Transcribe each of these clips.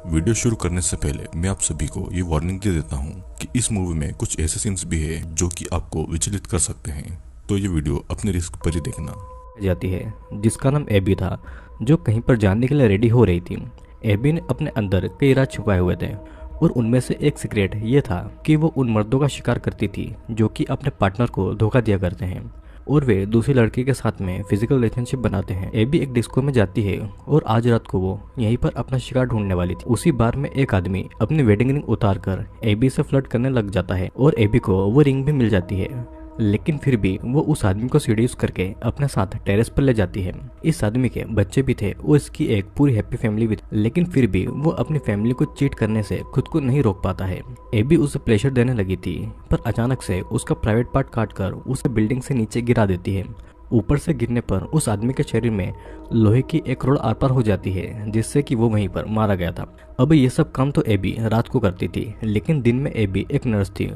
Video शुरू करने से पहले मैं आप सभी को ये वार्निंग दे देता हूँ कि इस मूवी में कुछ ऐसे सीन्स भी है जो कि आपको विचलित कर सकते हैं, तो ये वीडियो अपने रिस्क पर ही देखना। जाती है जिसका नाम एबी था, जो कहीं पर जाने के लिए रेडी हो रही थी। एबी ने अपने अंदर कई राज छुपाए हुए थे और उनमें से एक सीक्रेट ये था कि वो उन मर्दों का शिकार करती थी जो कि अपने पार्टनर को धोखा दिया करते हैं और वे दूसरी लड़की के साथ में फिजिकल रिलेशनशिप बनाते हैं। एबी एक डिस्को में जाती है और आज रात को वो यहीं पर अपना शिकार ढूंढने वाली थी। उसी बार में एक आदमी अपनी वेडिंग रिंग उतार कर एबी से फ्लर्ट करने लग जाता है और एबी को वो रिंग भी मिल जाती है, लेकिन फिर भी वो उस आदमी को सीड्यूस करके अपने साथ टेरेस पर ले जाती है। इस आदमी के बच्चे भी थे और इसकी एक पूरी हैप्पी फैमिली भी थी, लेकिन फिर भी वो अपनी फैमिली को चीट करने से खुद को नहीं रोक पाता है। एबी उसे प्लेजर देने लगी थी, पर अचानक से उसका प्राइवेट पार्ट काट कर उसे बिल्डिंग से नीचे गिरा देती है। ऊपर से गिरने पर उस आदमी के शरीर में लोहे की एक रोड आर पार हो जाती है, जिससे कि वो वहीं पर मारा गया था। अब ये सब काम तो एबी रात को करती थी, लेकिन दिन में एबी एक नर्स थी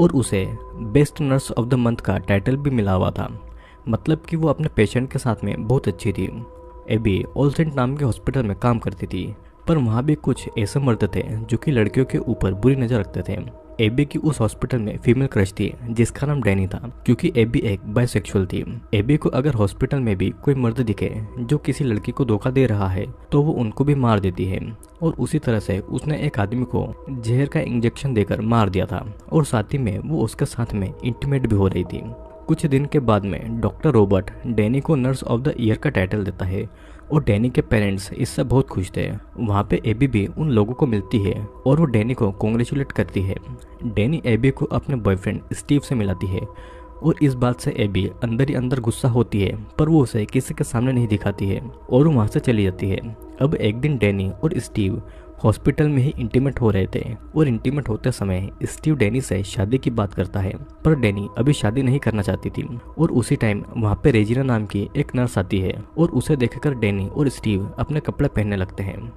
और उसे best nurse of the month का टाइटल भी मिला हुआ था। मतलब कि वो अपने पेशेंट के साथ में बहुत अच्छी थी। एबी ऑलसेंट नाम के हॉस्पिटल में काम करती थी, पर वहाँ भी कुछ ऐसे मर्द थे जो कि लड़कियों के ऊपर बुरी नज़र रखते थे। एबी की उस हॉस्पिटल में फीमेल क्रश थी जिसका नाम डैनी था, क्योंकि एबी एक बाइसेक्सुअल थी। एबी को अगर हॉस्पिटल में भी कोई मर्द दिखे जो किसी लड़की को धोखा दे रहा है तो वो उनको भी मार देती है, और उसी तरह से उसने एक आदमी को जहर का इंजेक्शन देकर मार दिया था और साथ ही में वो उसके साथ में इंटीमेट भी हो रही थी। कुछ दिन के बाद में डॉक्टर रॉबर्ट डैनी को नर्स ऑफ द ईयर का टाइटल देता है और डैनी के पेरेंट्स इससे बहुत खुश थे। वहाँ पे एबी भी उन लोगों को मिलती है और वो डैनी को कॉन्ग्रेचुलेट करती है। डैनी एबी को अपने बॉयफ्रेंड स्टीव से मिलाती है और इस बात से एबी अंदर ही अंदर गुस्सा होती है, पर वो उसे किसी के सामने नहीं दिखाती है और वो वहाँ से चली जाती है। अब एक दिन डैनी और स्टीव हॉस्पिटल में ही इंटीमेट हो रहे थे और इंटीमेट होते समय स्टीव डैनी से शादी की बात करता है, पर डैनी अभी शादी नहीं करना चाहती थी। और उसी टाइम वहाँ पे रेजिना नाम की एक नर्स आती है और उसे देखकर डैनी और स्टीव अपने कपड़े पहनने लगते हैं।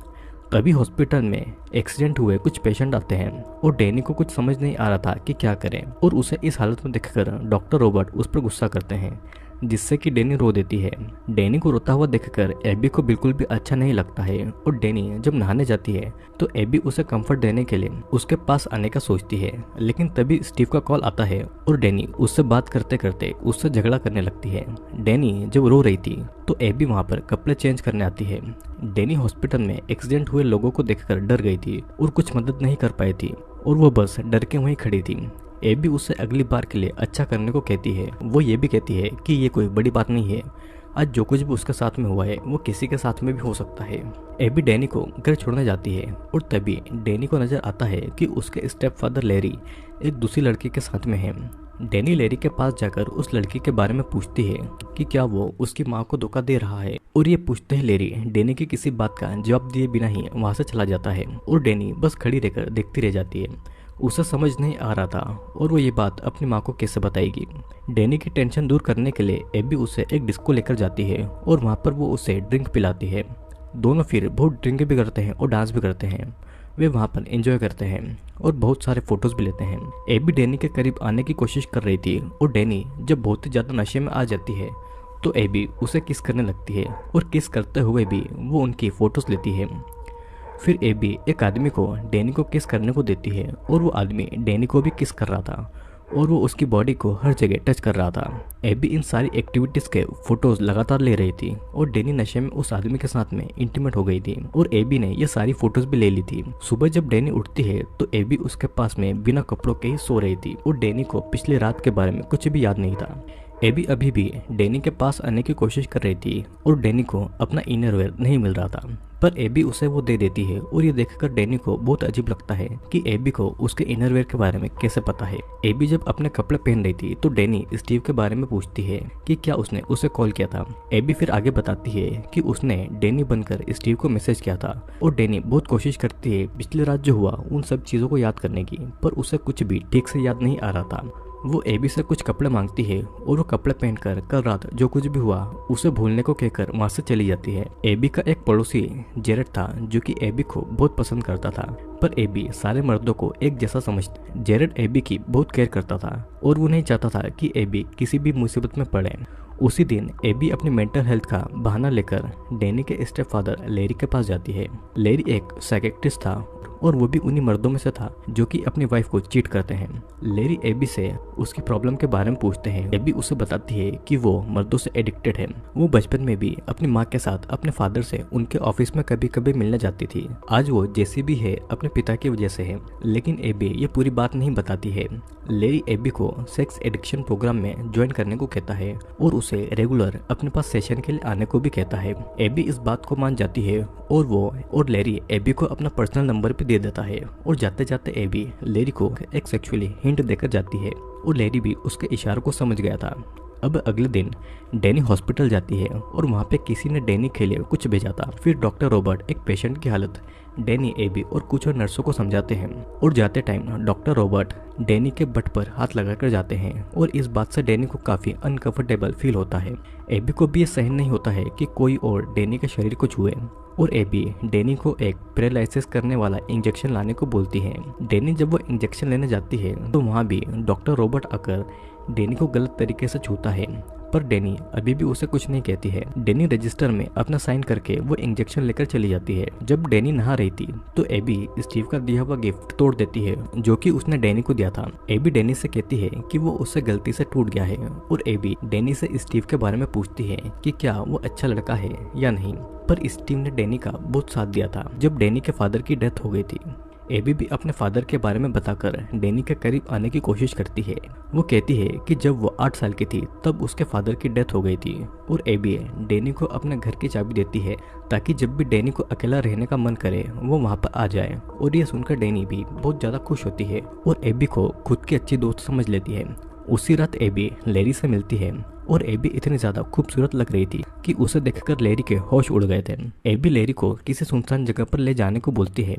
तभी हॉस्पिटल में एक्सीडेंट हुए कुछ पेशेंट आते हैं और डैनी को कुछ समझ नहीं आ रहा था कि क्या करें, और उसे इस हालत में देखकर डॉक्टर रॉबर्ट उस पर गुस्सा करते हैं, जिससे कि डैनी रो देती है। डैनी को रोता हुआ देखकर एबी को बिल्कुल भी अच्छा नहीं लगता है और डैनी जब नहाने जाती है तो एबी उसे कंफर्ट देने के लिए उसके पास आने का सोचती है, लेकिन तभी स्टीव का कॉल आता है और डैनी उससे बात करते करते उससे झगड़ा करने लगती है। डैनी जब रो रही थी तो एबी वहाँ पर कपड़े चेंज करने आती है। डैनी हॉस्पिटल में एक्सीडेंट हुए लोगों को देखकर डर गई थी और कुछ मदद नहीं कर पाई थी और वो बस डर के वहीं खड़ी थी। एबी उससे अगली बार के लिए अच्छा करने को कहती है। वो ये भी कहती है कि ये कोई बड़ी बात नहीं है, आज जो कुछ भी उसके साथ में हुआ है वो किसी के साथ में भी हो सकता है। एबी डैनी को घर छोड़ने जाती है और तभी डैनी को नजर आता है कि उसके स्टेप फादर लैरी एक दूसरी लड़की के साथ में है। डैनी लैरी के पास जाकर उस लड़की के बारे में पूछती है कि क्या वो उसकी माँ को धोखा दे रहा है, और ये पूछते ही लैरी डैनी की किसी बात का जवाब दिए बिना ही वहाँ से चला जाता है और डैनी बस खड़ी रहकर देखती रह जाती है। उसे समझ नहीं आ रहा था और वो ये बात अपनी माँ को कैसे बताएगी। डैनी की टेंशन दूर करने के लिए एबी उसे एक डिस्को लेकर जाती है और वहाँ पर वो उसे ड्रिंक पिलाती है। दोनों फिर बहुत ड्रिंक भी करते हैं और डांस भी करते हैं। वे वहाँ पर एंजॉय करते हैं और बहुत सारे फोटोज भी लेते हैं। एबी डैनी के करीब आने की कोशिश कर रही थी और डैनी जब बहुत ही ज़्यादा नशे में आ जाती है तो एबी उसे किस करने लगती है और किस करते हुए भी वो उनकी फोटोज लेती है। फिर एबी एक आदमी को डैनी को किस करने को देती है और वो आदमी डैनी को भी किस कर रहा था और वो उसकी बॉडी को हर जगह टच कर रहा था। एबी इन सारी एक्टिविटीज़ के फोटोज लगातार ले रही थी और डैनी नशे में उस आदमी के साथ में इंटीमेट हो गई थी और एबी ने ये सारी फोटोज भी ले ली थी। सुबह जब डैनी उठती है तो एबी उसके पास में बिना कपड़ों के ही सो रही थी और डैनी को पिछली रात के बारे में कुछ भी याद नहीं था। एबी अभी भी डैनी के पास आने की कोशिश कर रही थी और डैनी को अपना इनरवेयर नहीं मिल रहा था, पर एबी उसे वो दे देती है और ये देखकर डैनी को बहुत अजीब लगता है कि एबी को उसके इनरवेयर के बारे में कैसे पता है। एबी जब अपने कपड़े पहन रही थी तो डैनी स्टीव के बारे में पूछती है कि क्या उसने उसे कॉल किया था। एबी फिर आगे बताती है कि उसने डैनी बनकर स्टीव को मैसेज किया था और डैनी बहुत कोशिश करती है पिछली रात जो हुआ उन सब चीज़ों को याद करने की, पर उसे कुछ भी ठीक से याद नहीं आ रहा था। वो एबी से कुछ कपड़े मांगती है और वो कपड़े पहनकर कल रात जो कुछ भी हुआ उसे भूलने को कहकर वहाँ से चली जाती है। एबी का एक पड़ोसी जेरेड था जो कि एबी को बहुत पसंद करता था, पर एबी सारे मर्दों को एक जैसा समझती। जेरेड एबी की बहुत केयर करता था और वो नहीं चाहता था कि एबी किसी भी मुसीबत में पड़े उसी दिन एबी अपनी मेंटल हेल्थ का बहाना लेकर डैनी के स्टेप फादर लेरी के पास जाती है। लेरी एक साइकियाट्रिस्ट था और वो भी उन्हीं मर्दों में से था जो कि अपनी वाइफ को चीट करते हैं। लेरी एबी से उसकी प्रॉब्लम के बारे में पूछते हैं। एबी उसे बताती है कि वो मर्दों से एडिक्टेड है। वो बचपन में भी अपनी माँ के साथ अपने फादर से उनके ऑफिस में कभी कभी मिलने जाती थी। आज वो जैसी भी है अपने पिता की वजह से है, लेकिन एबी ये पूरी बात नहीं बताती है। लेरी एबी को सेक्स एडिक्शन प्रोग्राम में ज्वाइन करने को कहता है और उसे रेगुलर अपने पास सेशन के लिए आने को भी कहता है। एबी इस बात को मान जाती है और लेरी एबी को अपना पर्सनल नंबर भी दे देता है और जाते जाते एबी लेरी को एक सेक्सुअली हिंट देकर जाती है और लेरी भी उसके इशारों को समझ गया था। अब अगले दिन डैनी हॉस्पिटल जाती है और वहाँ पे किसी ने डैनी के लिए कुछ भेजा था। फिर डॉक्टर रॉबर्ट एक पेशेंट की हालत डैनी, एबी और कुछ और नर्सों को समझाते हैं और जाते टाइम डॉक्टर रॉबर्ट डैनी के बट पर हाथ लगाकर जाते हैं और इस बात से डैनी को काफी अनकंफर्टेबल फील होता है। एबी को भी ये सहन नहीं होता है कि कोई और डैनी के शरीर को छुए और एबी डैनी को एक पैरालिसिस करने वाला इंजेक्शन लाने को बोलती है। डैनी जब वो इंजेक्शन लेने जाती है तो वहाँ भी डॉक्टर रॉबर्ट आकर डैनी को गलत तरीके से छूता है, पर डैनी अभी भी उसे कुछ नहीं कहती है। डैनी रजिस्टर में अपना साइन करके वो इंजेक्शन लेकर चली जाती है। जब डैनी नहा रही थी तो एबी स्टीव का दिया हुआ गिफ्ट तोड़ देती है जो कि उसने डैनी को दिया था। एबी डैनी से कहती है कि वो उससे गलती से टूट गया है और एबी डैनी से स्टीव के बारे में पूछती है कि क्या वो अच्छा लड़का है या नहीं, पर स्टीव ने डैनी का बहुत साथ दिया था जब डैनी के फादर की डेथ हो गई थी। एबी भी अपने फादर के बारे में बताकर डैनी के करीब आने की कोशिश करती है। वो कहती है कि जब वो 8 साल की थी तब उसके फादर की डेथ हो गई थी और एबी डैनी को अपने घर की चाबी देती है ताकि जब भी डैनी को अकेला रहने का मन करे वो वहाँ पर आ जाए। और ये सुनकर डैनी भी बहुत ज़्यादा खुश होती है और एबी को खुद की अच्छी दोस्त समझ लेती है। उसी रात एबी लेरी से मिलती है और एबी इतनी ज्यादा खूबसूरत लग रही थी कि उसे देखकर लेरी के होश उड़ गए थे। एबी लेरी को किसी सुनसान जगह पर ले जाने को बोलती है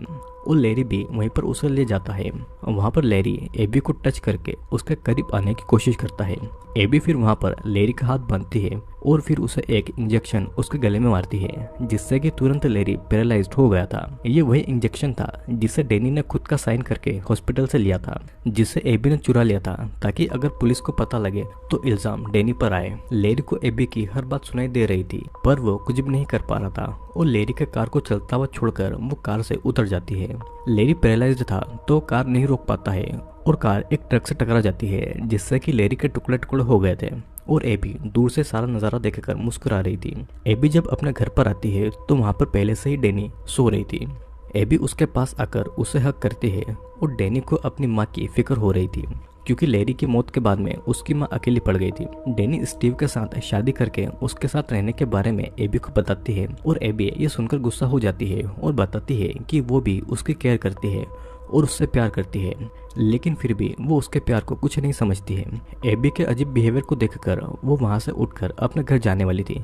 और लेरी भी वहीं पर उसे ले जाता है। वहाँ पर लेरी एबी को टच करके उसके करीब आने की कोशिश करता है। एबी फिर वहाँ पर लेरी का हाथ बांधती है और फिर उसे एक इंजेक्शन उसके गले में मारती है जिससे कि तुरंत लेरी पैरालाइज्ड हो गया था। ये वही इंजेक्शन था जिसे डैनी ने खुद का साइन करके हॉस्पिटल से लिया था, जिसे एबी ने चुरा लिया था ताकि अगर पुलिस को पता लगे तो इल्जाम डैनी पर आए। लेरी को एबी की हर बात सुनाई दे रही थी पर वो कुछ भी नहीं कर पा रहा था और लेरी के कार को चलता हुआ छोड़कर वो कार से उतर जाती है। लेरी पैरालाइज्ड था तो कार नहीं रोक पाता है और कार एक ट्रक से टकरा जाती है जिससे कि लेरी के टुकड़े टुकड़े हो गए थे और एबी दूर से सारा नज़ारा देखकर मुस्कुरा रही थी। एबी जब अपने घर पर आती है तो वहाँ पर पहले से ही डैनी सो रही थी। एबी उसके पास आकर उसे हक करती है और डैनी को अपनी माँ की फिक्र हो रही थी क्योंकि लेरी की मौत के बाद में उसकी माँ अकेली पड़ गई थी। डैनी स्टीव के साथ शादी करके उसके साथ रहने के बारे में एबी को बताती है और एबी ये सुनकर गुस्सा हो जाती है और बताती है कि वो भी उसकी केयर करती है और उससे प्यार करती है, लेकिन फिर भी वो उसके प्यार को कुछ नहीं समझती है। एबी के अजीब बिहेवियर को देखकर वो वहाँ से उठकर अपने घर जाने वाली थी,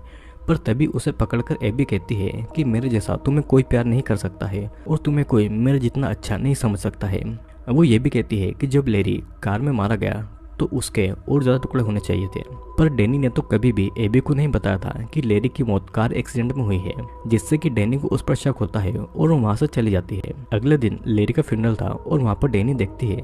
पर तभी उसे पकड़कर एबी कहती है कि मेरे जैसा तुम्हें कोई प्यार नहीं कर सकता है और तुम्हें कोई मेरे जितना अच्छा नहीं समझ सकता है। वो ये भी कहती है कि जब लेरी कार में मारा गया तो उसके और ज़्यादा टुकड़े होने चाहिए थे, पर डैनी ने तो कभी भी एबी को नहीं बताया था कि लेरी की मौत कार एक्सीडेंट में हुई है, जिससे कि डैनी को उस पर शक होता है और वो वहाँ से चली जाती है। अगले दिन लेरी का फ्यूनरल था और वहाँ पर डैनी देखती है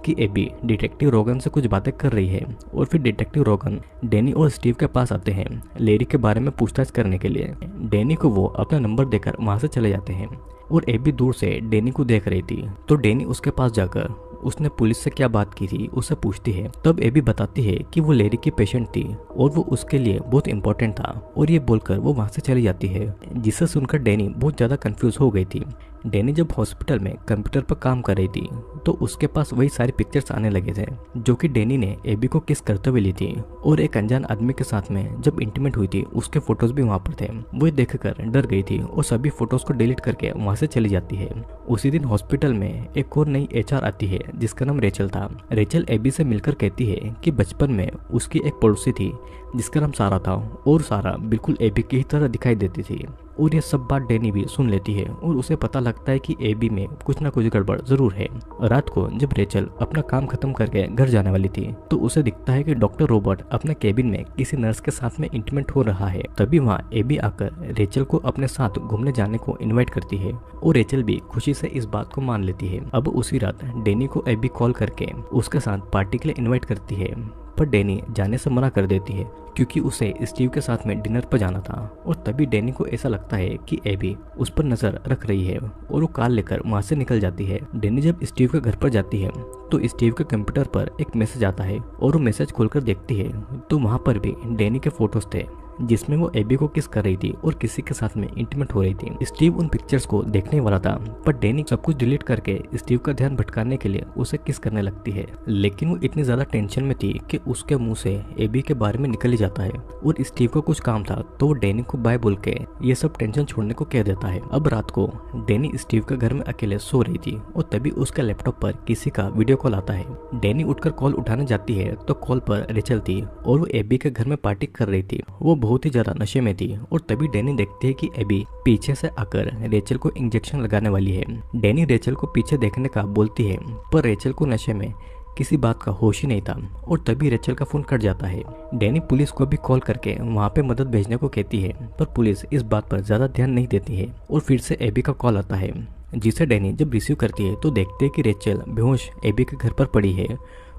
कि एबी डिटेक्टिव रोगन से कुछ बातें कर रही है और फिर डिटेक्टिव रोगन डैनी और स्टीव के पास आते हैं लेरी के बारे में पूछताछ करने के लिए। डैनी को वो अपना नंबर देकर वहाँ से चले जाते हैं और एबी दूर से डैनी को देख रही थी तो डैनी उसके पास जाकर उसने पुलिस से क्या बात की थी उसे पूछती है। तब एबी बताती है कि वो लेरी की पेशेंट थी और वो उसके लिए बहुत इंपॉर्टेंट था और ये बोलकर वो वहाँ से चली जाती है, जिसे सुनकर डैनी बहुत ज़्यादा कंफ्यूज हो गई थी। डैनी जब हॉस्पिटल में कंप्यूटर पर काम कर रही थी तो उसके पास वही सारी पिक्चर्स आने लगे थे जो कि डैनी ने एबी को किस करते हुए ली थी और एक अनजान आदमी के साथ में जब इंटीमेट हुई थी उसके फोटोज भी वहाँ पर थे। वो देखकर डर गई थी और सभी फोटोज को डिलीट करके वहाँ से चली जाती है। उसी दिन हॉस्पिटल में एक और नई एचआर आती है जिसका नाम रेचल था। रेचल एबी से मिलकर कहती है कि बचपन में उसकी एक पड़ोसी थी जिसका नाम सारा था और सारा बिल्कुल एबी की ही तरह दिखाई देती थी और ये सब बात डैनी भी सुन लेती है और उसे पता लगता है कि एबी में कुछ ना कुछ गड़बड़ जरूर है। रात को जब रेचल अपना काम खत्म करके घर जाने वाली थी तो उसे दिखता है कि डॉक्टर रॉबर्ट अपने केबिन में किसी नर्स के साथ में इंटीमेट हो रहा है। तभी वहाँ एबी आकर रेचल को अपने साथ घूमने जाने को इन्वाइट करती है और रेचल भी खुशी से इस बात को मान लेती है। अब उसी रात डैनी को एबी कॉल करके उसके साथ पार्टी के लिए इन्वाइट करती है, पर डैनी जाने से मना कर देती है क्योंकि उसे स्टीव के साथ में डिनर पर जाना था। और तभी डैनी को ऐसा लगता है कि एबी उस पर नजर रख रही है और वो कार लेकर वहां से निकल जाती है। डैनी जब स्टीव के घर पर जाती है तो स्टीव के कंप्यूटर पर एक मैसेज आता है और वो मैसेज खोलकर देखती है तो वहां पर भी डैनी के फोटोज थे जिसमें वो एबी को किस कर रही थी और किसी के साथ में इंटीमेट हो रही थी। स्टीव उन पिक्चर्स को देखने वाला था पर डैनी सब कुछ डिलीट करके स्टीव का ध्यान भटकाने के लिए उसे किस करने लगती है। लेकिन वो इतनी ज्यादा टेंशन में थी कि उसके मुंह से एबी के बारे में निकल ही जाता है और स्टीव को कुछ काम था तो वो डैनी को बाय बोल के ये सब टेंशन छोड़ने को कह देता है। अब रात को डैनी स्टीव के घर में अकेले सो रही थी और तभी उसके लैपटॉप पर किसी का वीडियो कॉल आता है। डैनी उठकर कॉल उठाने जाती है तो कॉल पर रेचल थी और वो एबी के घर में पार्टी कर रही थी। वो बहुत ही ज्यादा नशे में थी और तभी डैनी देखती है कि एबी पीछे से आकर रेचल को इंजेक्शन लगाने वाली है। डैनी रेचल को पीछे देखने का बोलती है पर रेचल को नशे में किसी बात का होश ही नहीं था और तभी रेचल का फोन कट जाता है। डैनी पुलिस को भी कॉल करके वहां पे मदद भेजने को कहती है पर पुलिस इस बात पर ज्यादा ध्यान नहीं देती है और फिर से एबी का कॉल आता है जिसे डैनी जब रिसीव करती है तो देखते है कि रेचल बेहोश एबी के घर पर पड़ी है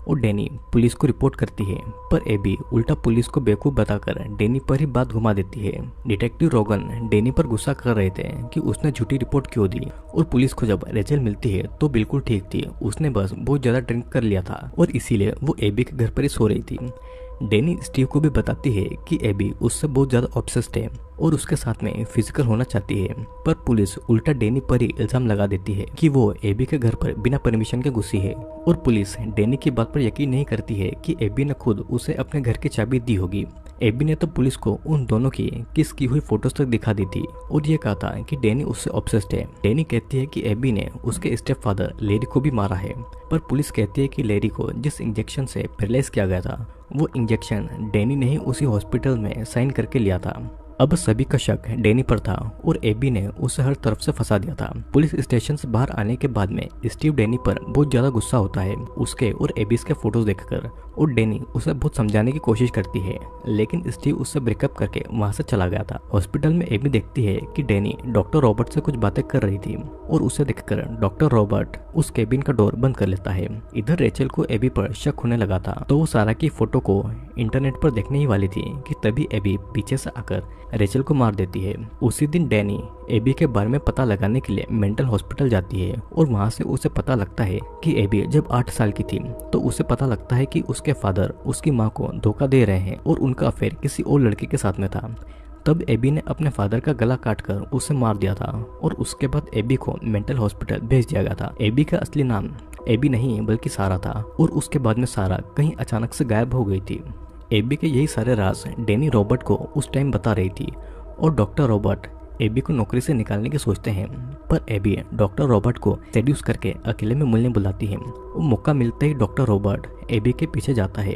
और डैनी पुलिस को रिपोर्ट करती है पर एबी उल्टा पुलिस को बेवकूफ बताकर डैनी पर ही बात घुमा देती है। डिटेक्टिव रोगन डैनी पर गुस्सा कर रहे थे कि उसने झूठी रिपोर्ट क्यों दी और पुलिस को जब रेचल मिलती है तो बिल्कुल ठीक थी, उसने बस बहुत ज्यादा ड्रिंक कर लिया था और इसीलिए वो एबी के घर पर ही सो रही थी। डैनी स्टीव को भी बताती है कि एबी उससे बहुत ज्यादा ऑब्सेस्ड है और उसके साथ में फिजिकल होना चाहती है पर पुलिस उल्टा डैनी पर ही इल्जाम लगा देती है कि वो एबी के घर पर बिना परमिशन के घुसी है और पुलिस डैनी की बात पर यकीन नहीं करती है कि एबी ने खुद उसे अपने घर की चाबी दी होगी। एबी ने तो पुलिस को उन दोनों की किस की हुई फोटोज तक दिखा दी थी और ये कहा था कि डैनी उससे ऑब्सेस्ड है। डैनी कहती है कि एबी ने उसके स्टेप फादर लेरी को भी मारा है पर पुलिस कहती है कि लेरी को जिस इंजेक्शन से पैरालाइज किया गया था वो इंजेक्शन डैनी ने ही उसी हॉस्पिटल में साइन करके लिया था। अब सभी का शक डैनी पर था और एबी ने उसे हर तरफ से फंसा दिया था। पुलिस स्टेशन से बाहर आने के बाद में स्टीव डैनी पर बहुत ज्यादा गुस्सा होता है उसके और एबी के फोटोज देखकर और डैनी उसे बहुत समझाने की कोशिश करती है लेकिन स्टीव उससे ब्रेकअप करके वहां से चला गया था। हॉस्पिटल में एबी देखती है कि डैनी डॉक्टर रॉबर्ट से कुछ बातें कर रही थी और उसे देखकर डॉक्टर रॉबर्ट उस केबिन का डोर बंद कर लेता है। इधर रेचल को एबी पर शक होने लगा था तो वो सारा की फोटो को इंटरनेट पर देखने ही वाली थी कि तभी एबी पीछे से आकर रेचल को मार देती है। उसी दिन डैनी एबी के बारे में पता लगाने के लिए मेंटल हॉस्पिटल जाती है और वहां से उसे पता लगता है कि एबी जब 8 साल की थी तो उसे पता लगता है कि उसके फादर उसकी माँ को धोखा दे रहे हैं और उनका अफेयर किसी और लड़के के साथ में था। तब एबी ने अपने फादर का गला काटकर उसे मार दिया था और उसके बाद एबी को मेंटल हॉस्पिटल भेज दिया गया था। एबी का असली नाम एबी नहीं बल्कि सारा था और उसके बाद में सारा कहीं अचानक से गायब हो गई थी। एबी के यही सारे राज डैनी रॉबर्ट को उस टाइम बता रही थी और डॉक्टर रॉबर्ट एबी को नौकरी से निकालने की सोचते हैं पर एबी डॉक्टर रॉबर्ट को सेड्यूस करके अकेले में मिलने बुलाती है। वो मौका मिलते ही डॉक्टर रॉबर्ट एबी के पीछे जाता है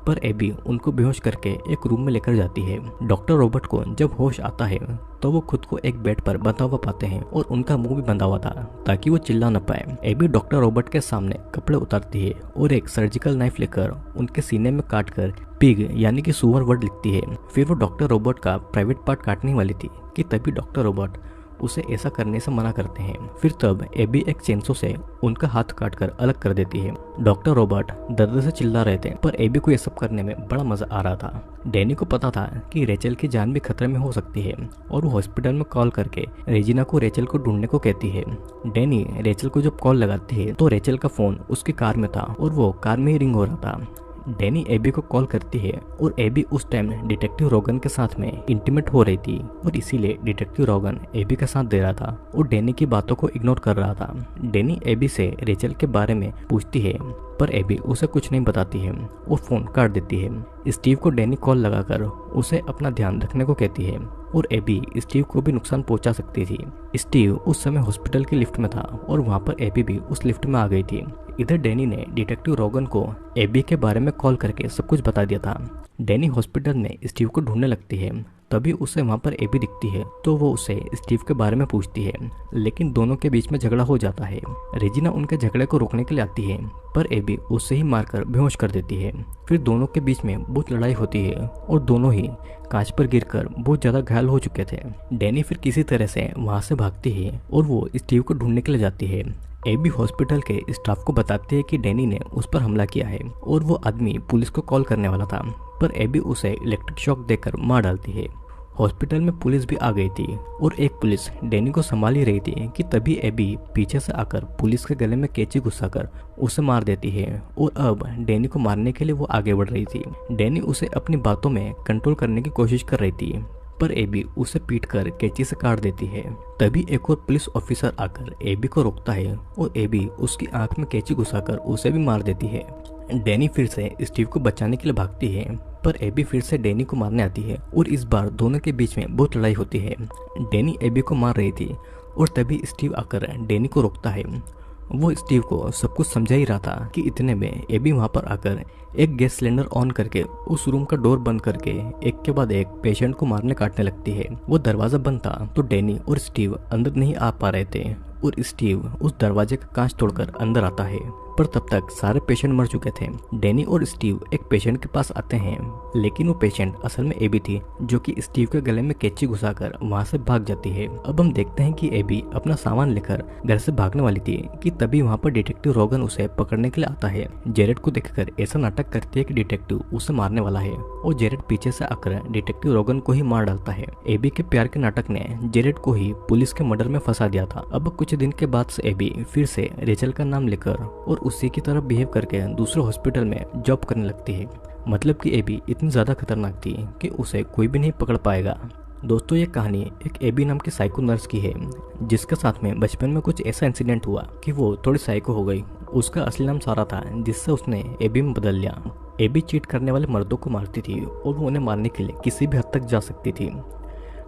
पर एबी उनको बेहोश करके एक रूम में लेकर जाती है। डॉक्टर रॉबर्ट को जब होश आता है तो वो खुद को एक बेड पर बंधा हुआ पाते हैं और उनका मुंह भी बंधा हुआ था ताकि वो चिल्ला न पाए। एबी डॉक्टर रॉबर्ट के सामने कपड़े उतारती है और एक सर्जिकल नाइफ लेकर उनके सीने में काटकर पिग यानी कि सुअर वर्ड लिखती है। फिर वो डॉक्टर रॉबर्ट का प्राइवेट पार्ट काटने वाली थी कि तभी डॉक्टर रॉबर्ट उसे ऐसा करने से मना करते हैं। फिर तब एबी एक चेंसो से उनका हाथ काटकर अलग कर देती है। डॉक्टर रॉबर्ट दर्द से चिल्ला रहे थे पर एबी को यह सब करने में बड़ा मजा आ रहा था। डैनी को पता था कि रेचल की जान भी खतरे में हो सकती है और वो हॉस्पिटल में कॉल करके रेजिना को रेचल को ढूंढने को कहती है। डैनी रेचल को जब कॉल लगाती है तो रेचल का फोन उसकी कार में था और वो कार में ही रिंग हो रहा था। डैनी एबी को कॉल करती है और एबी उस टाइम डिटेक्टिव रोगन के साथ में इंटीमेट हो रही थी और इसीलिए डिटेक्टिव रोगन एबी का साथ दे रहा था और डैनी की बातों को इग्नोर कर रहा था। डैनी एबी से रेचल के बारे में पूछती है पर एबी उसे कुछ नहीं बताती है और फोन काट देती है। स्टीव को डैनी कॉल लगाकर उसे अपना ध्यान रखने को कहती है और एबी स्टीव को भी नुकसान पहुंचा सकती थी। स्टीव उस समय हॉस्पिटल की लिफ्ट में था और वहां पर एबी भी उस लिफ्ट में आ गई थी। इधर डैनी ने डिटेक्टिव रोगन को एबी के बारे में कॉल करके सब कुछ बता दिया था। डैनी हॉस्पिटल में स्टीव को ढूंढने लगती है तभी उसे वहां पर एबी दिखती है तो वो उसे स्टीव के बारे में पूछती है लेकिन दोनों के बीच में झगड़ा हो जाता है। रेजिना उनके झगड़े को रोकने के लिए आती है पर एबी उसे ही मारकर बेहोश कर देती है। फिर दोनों के बीच में बहुत लड़ाई होती है और दोनों ही कांच पर गिरकर बहुत ज्यादा घायल हो चुके थे। डैनी फिर किसी तरह से वहां से भागती है और वो स्टीव को ढूंढने के लिए जाती है। एबी हॉस्पिटल के स्टाफ को बताती है कि डैनी ने उस पर हमला किया है और वो आदमी पुलिस को कॉल करने वाला था, पर एबी उसे इलेक्ट्रिक शॉक देकर मार डालती है। हॉस्पिटल में पुलिस भी आ गई थी और एक पुलिस डैनी को संभाल ही रही थी कि तभी एबी पीछे से आकर पुलिस के गले में कैंची घुसाकर उसे मार देती है और अब डैनी को मारने के लिए वो आगे बढ़ रही थी। डैनी उसे अपनी बातों में कंट्रोल करने की कोशिश कर रही थी, पर एबी उसे पीटकर कैंची से काट देती है। तभी एक और पुलिस ऑफिसर आकर एबी को रोकता है और एबी उसकी आंख में कैंची घुसाकर उसे भी मार देती है। डैनी फिर से स्टीव को बचाने के लिए भागती है, पर एबी फिर से डैनी को मारने आती है और इस बार दोनों के बीच में बहुत लड़ाई होती है। डैनी एबी को मार रही थी और तभी स्टीव आकर डैनी को रोकता है। वो स्टीव को सब कुछ समझा ही रहा था कि इतने में एबी वहां पर आकर एक गैस सिलेंडर ऑन करके उस रूम का डोर बंद करके एक के बाद एक पेशेंट को मारने काटने लगती है। वो दरवाजा बंद था तो डैनी और स्टीव अंदर नहीं आ पा रहे थे और स्टीव उस दरवाजे का कांच तोड़कर अंदर आता है, पर तब तक सारे पेशेंट मर चुके थे। डैनी और स्टीव एक पेशेंट के पास आते हैं, लेकिन वो पेशेंट असल में एबी थी, जो कि स्टीव के गले में कैंची घुसाकर वहां से भाग जाती है। अब हम देखते हैं कि एबी अपना सामान लेकर घर से भागने वाली थी कि तभी वहां पर डिटेक्टिव रोगन उसे पकड़ने के लिए आता है। जेरेड को देखकर ऐसा नाटक करती है कि डिटेक्टिव उसे मारने वाला है और जेरेड पीछे से आकर डिटेक्टिव रोगन को ही मार डालता है। एबी के प्यार के नाटक ने जेरेड को ही पुलिस के मर्डर में फंसा दिया था। अब कुछ दिन के बाद से एबी फिर से रेचल का नाम लेकर और उसी की तरह बिहेव करके दूसरे हॉस्पिटल में जॉब करने लगती है। मतलब कि एबी इतनी ज्यादा खतरनाक थी कि उसे कोई भी नहीं पकड़ पाएगा। दोस्तों, ये कहानी एक एबी नाम की साइको नर्स की है, जिसके साथ में बचपन में कुछ ऐसा इंसिडेंट हुआ कि वो थोड़ी साइको हो गई। उसका असली नाम सारा था, जिससे उसने एबी में बदल लिया। एबी चीट करने वाले मर्दों को मारती थी और वो उन्हें मारने के लिए किसी भी हद तक जा सकती थी।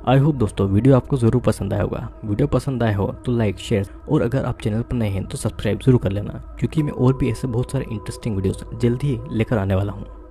आई होप दोस्तों वीडियो आपको ज़रूर पसंद आया होगा। वीडियो पसंद आया हो तो लाइक, शेयर और अगर आप चैनल पर नए हैं तो सब्सक्राइब जरूर कर लेना, क्योंकि मैं और भी ऐसे बहुत सारे इंटरेस्टिंग वीडियोस जल्द ही लेकर आने वाला हूँ।